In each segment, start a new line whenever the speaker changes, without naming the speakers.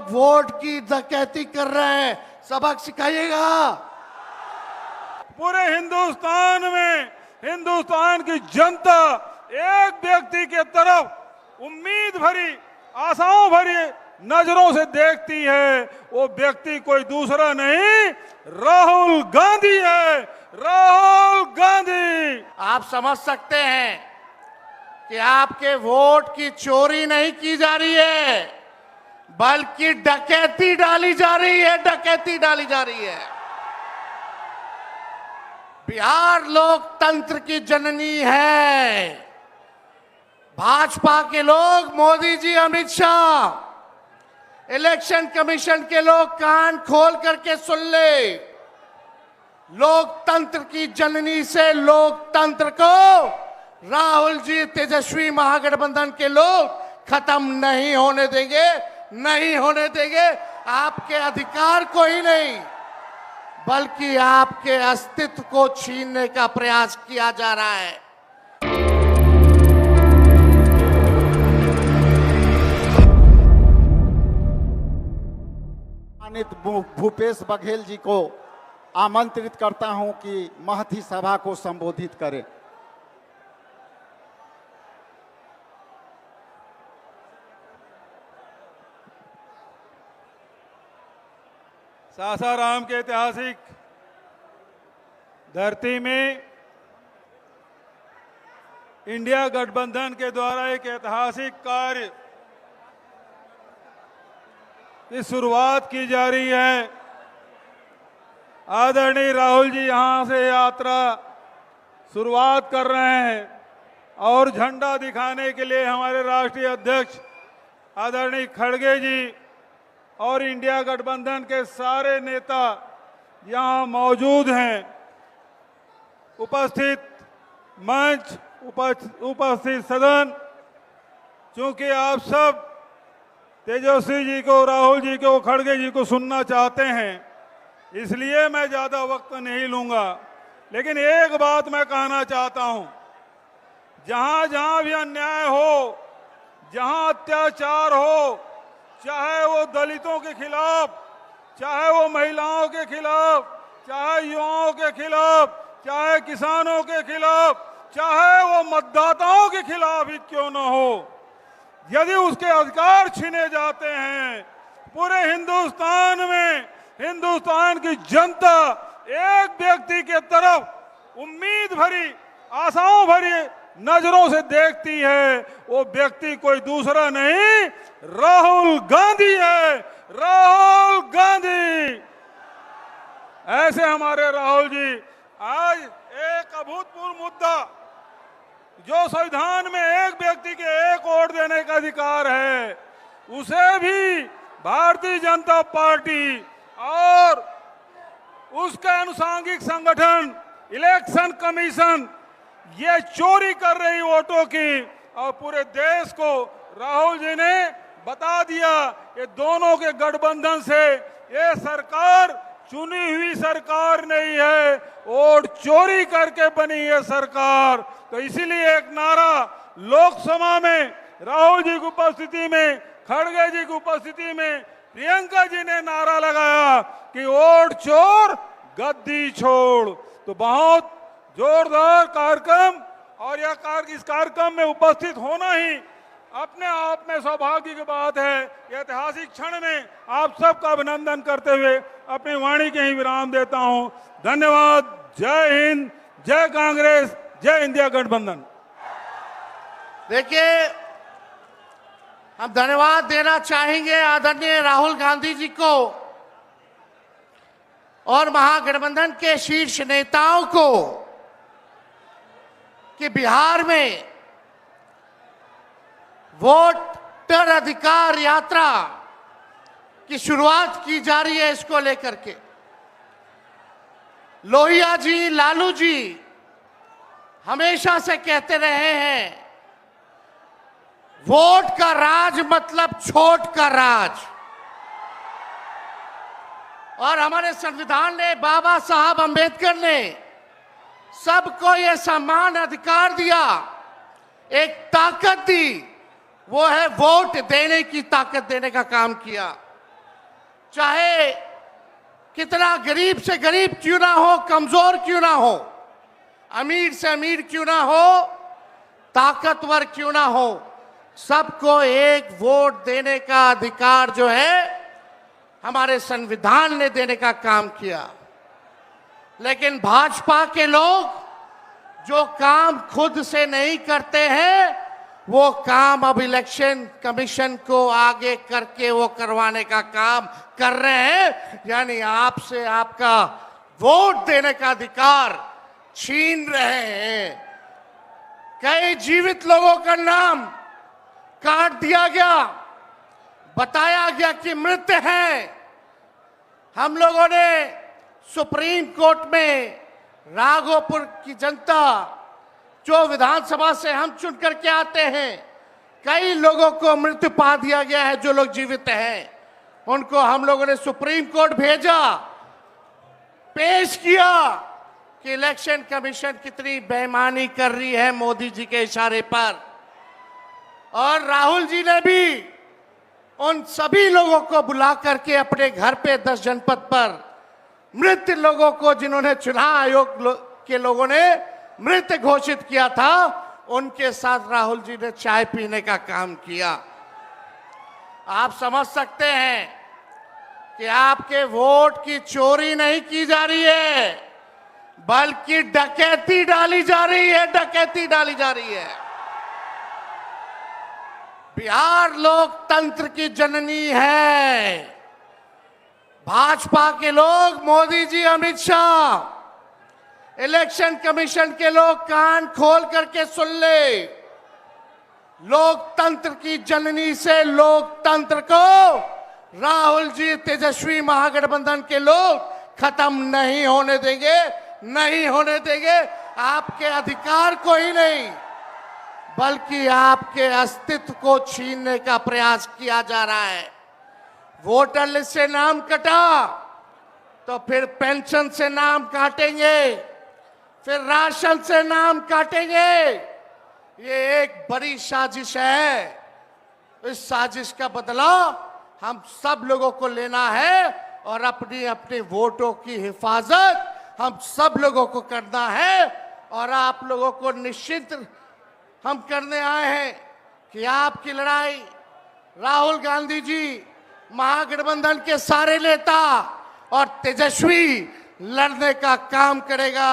लोग वोट की डकैती कर रहे हैं, सबक सिखाइएगा।
पूरे हिंदुस्तान में हिंदुस्तान की जनता एक व्यक्ति के तरफ उम्मीद भरी, आशाओं भरी नजरों से देखती है। वो व्यक्ति कोई दूसरा नहीं, राहुल गांधी है। राहुल गांधी।
आप समझ सकते हैं कि आपके वोट की चोरी नहीं की जा रही है, बल्कि डकैती डाली जा रही है, डकैती डाली जा रही है। बिहार लोकतंत्र की जननी है। भाजपा के लोग, मोदी जी, अमित शाह, इलेक्शन कमीशन के लोग कान खोल करके सुन ले। लोकतंत्र की जननी से लोकतंत्र को राहुल जी, तेजस्वी महागठबंधन के लोग खत्म नहीं होने देंगे, नहीं होने देंगे। आपके अधिकार को ही नहीं, बल्कि आपके अस्तित्व को छीनने का प्रयास किया जा रहा है।
भूपेश बघेल जी को आमंत्रित करता हूं कि महती सभा को संबोधित करें।
सासाराम के ऐतिहासिक धरती में इंडिया गठबंधन के द्वारा एक ऐतिहासिक कार्य की शुरुआत की जा रही है। आदरणीय राहुल जी यहां से यात्रा शुरुआत कर रहे हैं और झंडा दिखाने के लिए हमारे राष्ट्रीय अध्यक्ष आदरणीय खड़गे जी और इंडिया गठबंधन के सारे नेता यहां मौजूद हैं। उपस्थित मंच, उपस्थित सदन, चूंकि आप सब तेजस्वी जी को, राहुल जी को, खड़गे जी को सुनना चाहते हैं, इसलिए मैं ज्यादा वक्त नहीं लूंगा। लेकिन एक बात मैं कहना चाहता हूं, जहां जहां भी अन्याय हो, जहां अत्याचार हो, चाहे वो दलितों के खिलाफ, चाहे वो महिलाओं के खिलाफ, चाहे युवाओं के खिलाफ, चाहे किसानों के खिलाफ, चाहे वो मतदाताओं के खिलाफ ही क्यों न हो, यदि उसके अधिकार छीने जाते हैं, पूरे हिंदुस्तान में हिंदुस्तान की जनता एक व्यक्ति के तरफ उम्मीद भरी, आशाओं भरी नजरों से देखती है। वो व्यक्ति कोई दूसरा नहीं, राहुल गांधी है। राहुल गांधी। ऐसे हमारे राहुल जी आज एक अभूतपूर्व मुद्दा, जो संविधान में एक व्यक्ति के एक वोट देने का अधिकार है, उसे भी भारतीय जनता पार्टी और उसके अनुसांगिक संगठन इलेक्शन कमीशन ये चोरी कर रही वोटों की, और पूरे देश को राहुल जी ने बता दिया ये दोनों के गठबंधन से ये सरकार चुनी हुई सरकार नहीं है, वोट चोरी करके बनी ये सरकार। तो इसीलिए एक नारा लोकसभा में राहुल जी की उपस्थिति में, खड़गे जी की उपस्थिति में प्रियंका जी ने नारा लगाया कि वोट चोर गद्दी छोड़। तो बहुत जोरदार कार्यक्रम, और इस कार्यक्रम में उपस्थित होना ही अपने आप में सौभाग्य की बात है। ऐतिहासिक क्षण में आप सबका अभिनंदन करते हुए अपनी वाणी के ही विराम देता हूं। धन्यवाद। जय हिंद, जय कांग्रेस, जय इंडिया गठबंधन।
देखिए, हम धन्यवाद देना चाहेंगे आदरणीय राहुल गांधी जी को और महागठबंधन के शीर्ष नेताओं को कि बिहार में वोटर अधिकार यात्रा की शुरुआत की जा रही है। इसको लेकर के लोहिया जी, लालू जी हमेशा से कहते रहे हैं, वोट का राज मतलब छोट का राज। और हमारे संविधान ने, बाबा साहब अंबेडकर ने सबको ये समान अधिकार दिया, एक ताकत दी, वो है वोट देने की ताकत देने का काम किया। चाहे कितना गरीब से गरीब क्यों ना हो, कमजोर क्यों ना हो, अमीर से अमीर क्यों ना हो, ताकतवर क्यों ना हो, सबको एक वोट देने का अधिकार जो है हमारे संविधान ने देने का काम किया। लेकिन भाजपा के लोग जो काम खुद से नहीं करते हैं, वो काम अब इलेक्शन कमीशन को आगे करके वो करवाने का काम कर रहे हैं। यानी आपसे आपका वोट देने का अधिकार छीन रहे हैं। कई जीवित लोगों का नाम काट दिया गया, बताया गया कि मृत हैं। हम लोगों ने सुप्रीम कोर्ट में राघोपुर की जनता, जो विधानसभा से हम चुन करके आते हैं, कई लोगों को मृत्यु पा दिया गया है। जो लोग जीवित हैं उनको हम लोगों ने सुप्रीम कोर्ट भेजा, पेश किया कि इलेक्शन कमीशन कितनी बेईमानी कर रही है मोदी जी के इशारे पर। और राहुल जी ने भी उन सभी लोगों को बुला करके अपने घर पे 10 जनपद पर मृत लोगों को, जिन्होंने चुनाव आयोग के लोगों ने मृत घोषित किया था, उनके साथ राहुल जी ने चाय पीने का काम किया। आप समझ सकते हैं कि आपके वोट की चोरी नहीं की जा रही है, बल्कि डकैती डाली जा रही है, डकैती डाली जा रही है। बिहार लोकतंत्र की जननी है। भाजपा के लोग, मोदी जी, अमित शाह, इलेक्शन कमीशन के लोग कान खोल करके सुन ले। लोकतंत्र की जननी से लोकतंत्र को राहुल जी, तेजस्वी महागठबंधन के लोग खत्म नहीं होने देंगे, नहीं होने देंगे। आपके अधिकार को ही नहीं, बल्कि आपके अस्तित्व को छीनने का प्रयास किया जा रहा है। वोटर लिस्ट से नाम कटा तो फिर पेंशन से नाम काटेंगे, फिर राशन से नाम काटेंगे। ये एक बड़ी साजिश है। इस साजिश का बदला हम सब लोगों को लेना है और अपनी अपने वोटों की हिफाजत हम सब लोगों को करना है। और आप लोगों को निश्चित हम करने आए हैं कि आपकी लड़ाई राहुल गांधी जी, महागठबंधन के सारे नेता और तेजस्वी लड़ने का काम करेगा।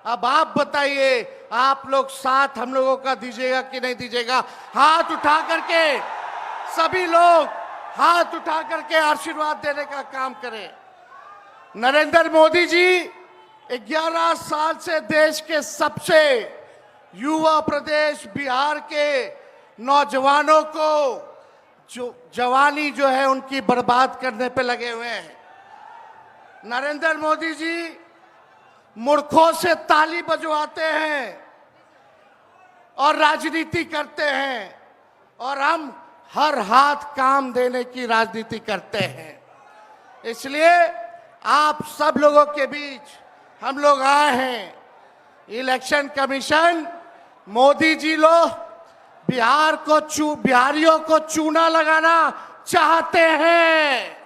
अब आप बताइए, आप लोग साथ हम लोगों का दीजिएगा कि नहीं दीजिएगा? हाथ उठा करके सभी लोग हाथ उठा करके आशीर्वाद देने का काम करें। नरेंद्र मोदी जी 11 साल से देश के सबसे युवा प्रदेश बिहार के नौजवानों को जो जवानी जो है उनकी बर्बाद करने पे लगे हुए हैं। नरेंद्र मोदी जी मूर्खों से ताली बजवाते हैं और राजनीति करते हैं, और हम हर हाथ काम देने की राजनीति करते हैं। इसलिए आप सब लोगों के बीच हम लोग आए हैं। इलेक्शन कमीशन, मोदी जी लोग बिहारियों को चूना लगाना चाहते हैं।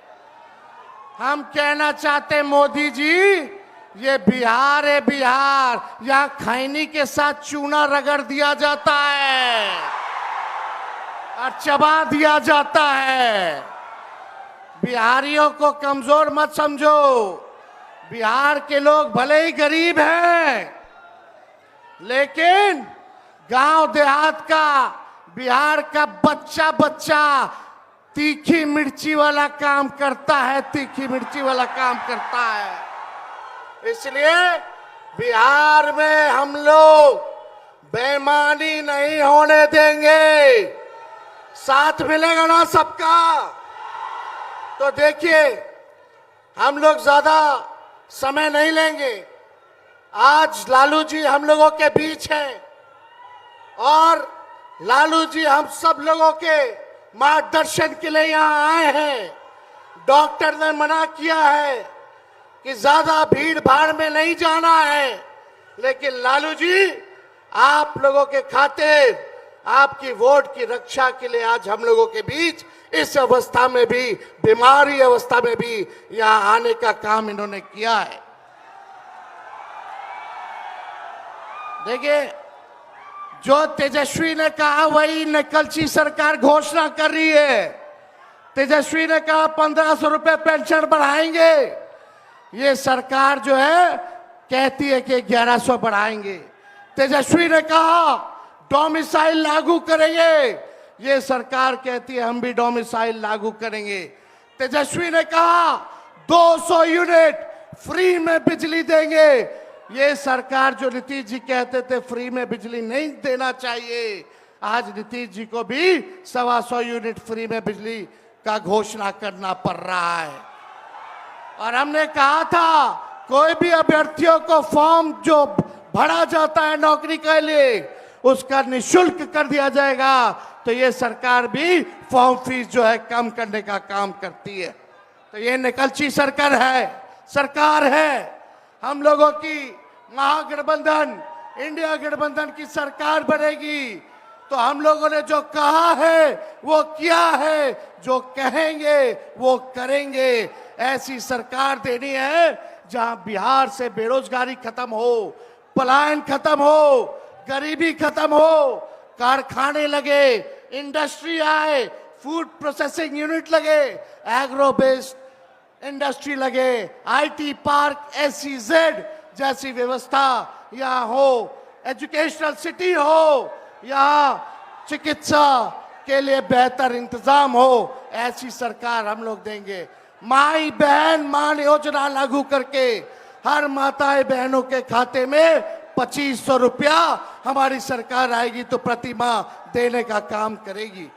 हम कहना चाहते हैं, मोदी जी, ये बिहार है, बिहार, यहाँ खैनी के साथ चूना रगड़ दिया जाता है और चबा दिया जाता है। बिहारियों को कमजोर मत समझो। बिहार के लोग भले ही गरीब हैं, लेकिन गांव देहात का बिहार का बच्चा बच्चा तीखी मिर्ची वाला काम करता है, तीखी मिर्ची वाला काम करता है। इसलिए बिहार में हम लोग बेईमानी नहीं होने देंगे। साथ मिलेगा ना सबका? तो देखिए, हम लोग ज्यादा समय नहीं लेंगे। आज लालू जी हम लोगों के बीच हैं और लालू जी हम सब लोगों के मार्गदर्शन के लिए यहाँ आए हैं। डॉक्टर ने मना किया है कि ज्यादा भीड़ भाड़ में नहीं जाना है, लेकिन लालू जी आप लोगों के खातिर, आपकी वोट की रक्षा के लिए आज हम लोगों के बीच इस अवस्था में भी, बीमारी अवस्था में भी यहां आने का काम इन्होंने किया है। देखिए, जो तेजस्वी ने कहा वही नकलची सरकार घोषणा कर रही है। तेजस्वी ने कहा 1500 रुपए पेंशन बढ़ाएंगे, ये सरकार जो है कहती है कि 1100 बढ़ाएंगे। तेजस्वी ने कहा डोमिसाइल लागू करेंगे, ये सरकार कहती है हम भी डोमिसाइल लागू करेंगे। तेजस्वी ने कहा 200 यूनिट फ्री में बिजली देंगे, ये सरकार जो नीतीश जी कहते थे फ्री में बिजली नहीं देना चाहिए, आज नीतीश जी को भी 125 यूनिट फ्री में बिजली का घोषणा करना पड़ रहा है। और हमने कहा था कोई भी अभ्यर्थियों को फॉर्म जो भरा जाता है नौकरी के लिए उसका निःशुल्क कर दिया जाएगा, तो ये सरकार भी फॉर्म फीस जो है कम करने का काम करती है। तो ये निकलची सरकार है। हम लोगों की महागठबंधन, इंडिया गठबंधन की सरकार बनेगी तो हम लोगों ने जो कहा है वो किया है, जो कहेंगे वो करेंगे। ऐसी सरकार देनी है जहां बिहार से बेरोजगारी खत्म हो, पलायन खत्म हो, गरीबी खत्म हो, कारखाने लगे, इंडस्ट्री आए, फूड प्रोसेसिंग यूनिट लगे, एग्रो बेस्ड इंडस्ट्री लगे, आईटी पार्क, एसईजेड जैसी व्यवस्था यहाँ हो, एजुकेशनल सिटी हो, यहाँ चिकित्सा के लिए बेहतर इंतजाम हो, ऐसी सरकार हम लोग देंगे। माई बहन मान योजना लागू करके हर माताएं बहनों के खाते में 2500 रुपया हमारी सरकार आएगी तो प्रति माह देने का काम करेगी।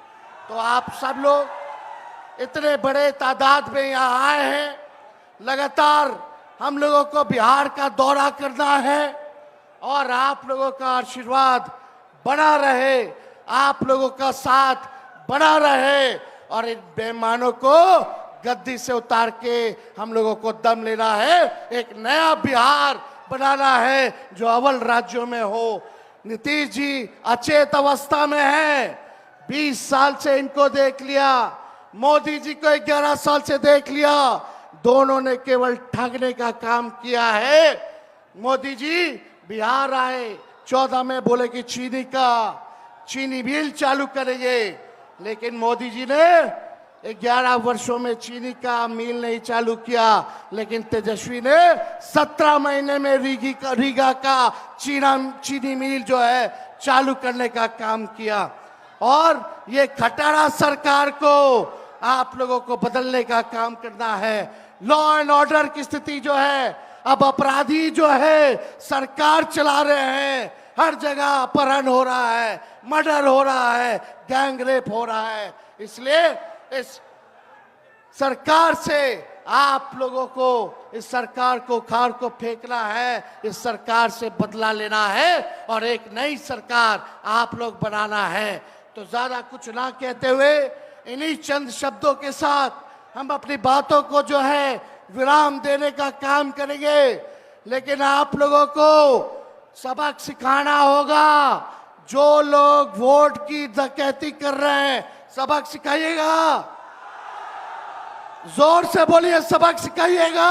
तो आप सब लोग इतने बड़े तादाद में यहाँ आए हैं, लगातार हम लोगों को बिहार का दौरा करना है और आप लोगों का आशीर्वाद बना रहे, आप लोगों का साथ बना रहे और इन बेईमानों को गद्दी से उतार के हम लोगों को दम लेना है, एक नया बिहार बनाना है जो अव्वल राज्यों में हो। नीतीश जी अचेत अवस्था में हैं, 20 साल से इनको देख लिया, मोदी जी को 11 साल से देख लिया, दोनों ने केवल ठगने का काम किया है। मोदी जी बिहार आए, 14 में बोले कि चीनी मिल चालू करेंगे, लेकिन मोदी जी ने 11 वर्षों में चीनी का मिल नहीं चालू किया, लेकिन तेजस्वी ने 17 महीने में रीगा का चीनी मिल जो है चालू करने का काम किया। और ये खटारा सरकार को आप लोगों को बदलने का काम करना है। लॉ एंड ऑर्डर की स्थिति जो है, अब अपराधी जो है सरकार चला रहे हैं, हर जगह अपहरण हो रहा है, मर्डर हो रहा है, गैंग रेप हो रहा है। इसलिए इस सरकार से आप लोगों को, इस सरकार को खार को फेंकना है, इस सरकार से बदला लेना है और एक नई सरकार आप लोग बनाना है। तो ज्यादा कुछ ना कहते हुए इन्हीं चंद शब्दों के साथ हम अपनी बातों को जो है विराम देने का काम करेंगे, लेकिन आप लोगों को सबक सिखाना होगा। जो लोग वोट की डकैती कर रहे हैं सबक सिखाइएगा, जोर से बोलिए सबक सिखाइएगा।